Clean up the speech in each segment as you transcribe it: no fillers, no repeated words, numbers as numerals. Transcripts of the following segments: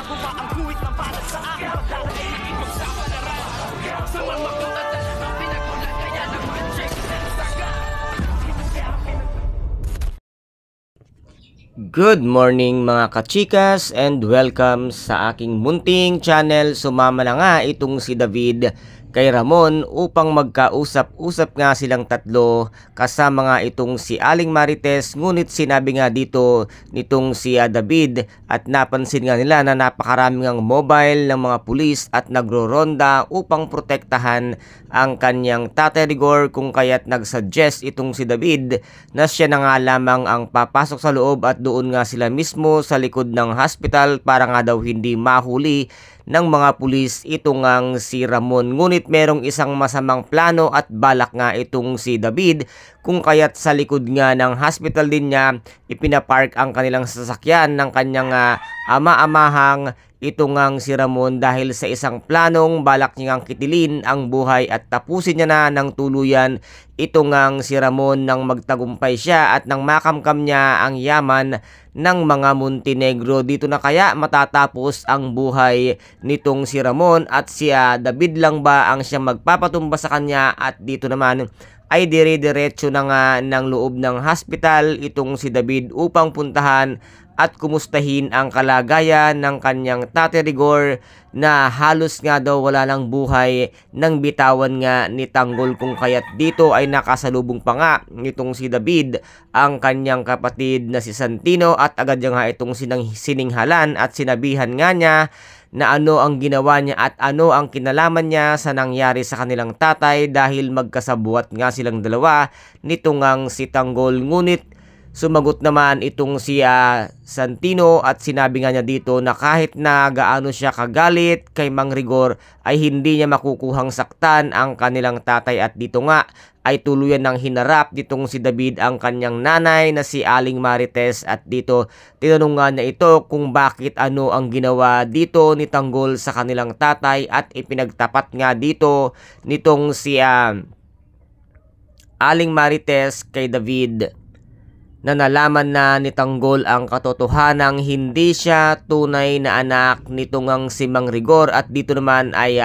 Gumagawa ang guhit ng balat sa akin. Pagdala ay nakipagsapalaran. Sa mga makulat ang pinagulat kaya ng magic saga. Good morning mga kachikas and welcome sa aking munting channel. Sumama na nga itong si David kay Ramon upang magkausap-usap nga silang tatlo kasama nga itong si Aling Marites. Ngunit sinabi nga dito nitong si David at napansin nga nila na napakaraming ang mobile ng mga pulis at nagro-ronda upang protektahan ang kanyang Tatay Rigor, kung kaya't nagsuggest itong si David na siya na nga lamang ang papasok sa loob at doon nga sila mismo sa likod ng hospital para nga daw hindi mahuli ng mga pulis itong ngang si Ramon. Ngunit merong isang masamang plano at balak nga itong si David, kung kaya't sa likod nga ng hospital din niya ipinapark ang kanilang sasakyan ng kanyang ama-amahang ito ngang si Ramon, dahil sa isang planong balak niyang kitilin ang buhay at tapusin niya na ng tuluyan ito ngang si Ramon nang magtagumpay siya at nang makamkam niya ang yaman ng mga Montenegro. Dito na kaya matatapos ang buhay nitong si Ramon at si David lang ba ang siyang magpapatumba sa kanya? At dito naman ay dire-diretso na nga ng loob ng hospital itong si David upang puntahan at kumustahin ang kalagayan ng kanyang Tatay Rigor na halos nga daw wala lang buhay nang bitawan nga ni Tanggol, kung kaya't dito ay nakasalubong pa nga nitong si David ang kanyang kapatid na si Santino at agad niya nga itong sininghalan at sinabihan nga niya na ano ang ginawa niya at ano ang kinalaman niya sa nangyari sa kanilang tatay, dahil magkasabuat nga silang dalawa nito ngang si Tanggol. Ngunit sumagot naman itong si Santino at sinabi nga niya dito na kahit na gaano siya kagalit kay Mang Rigor ay hindi niya makukuhang saktan ang kanilang tatay. At dito nga ay tuluyan ng hinarap ditong si David ang kanyang nanay na si Aling Marites. At dito tinanong nga niya ito kung bakit ano ang ginawa dito ni Tanggol sa kanilang tatay, at ipinagtapat nga dito nitong si Aling Marites kay David na nalaman na ni Tanggol ang katotohanang hindi siya tunay na anak nito ngang si Mang Rigor. At dito naman ay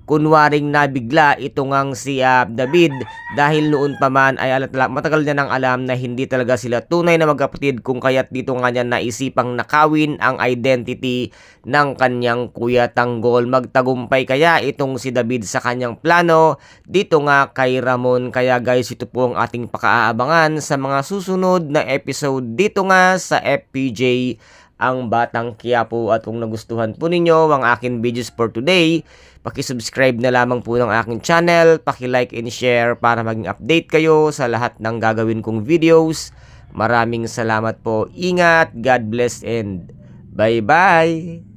kunwaring nabigla ito ngang si David, dahil noon pa man ay matagal niya nang alam na hindi talaga sila tunay na magkapatid, kung kaya't dito nga niya naisipang nakawin ang identity ng kanyang kuya Tanggol. Magtagumpay kaya itong si David sa kanyang plano dito nga kay Ramon? Kaya guys, ito po ang ating pakaabangan sa mga susunod na episode dito nga sa FPJ ang Batang Quiapo. At kung nagustuhan po ninyo ang aking videos for today, paki-subscribe na lamang po ng aking channel, paki-like and share para maging update kayo sa lahat ng gagawin kong videos. Maraming salamat po. Ingat, God bless and bye-bye!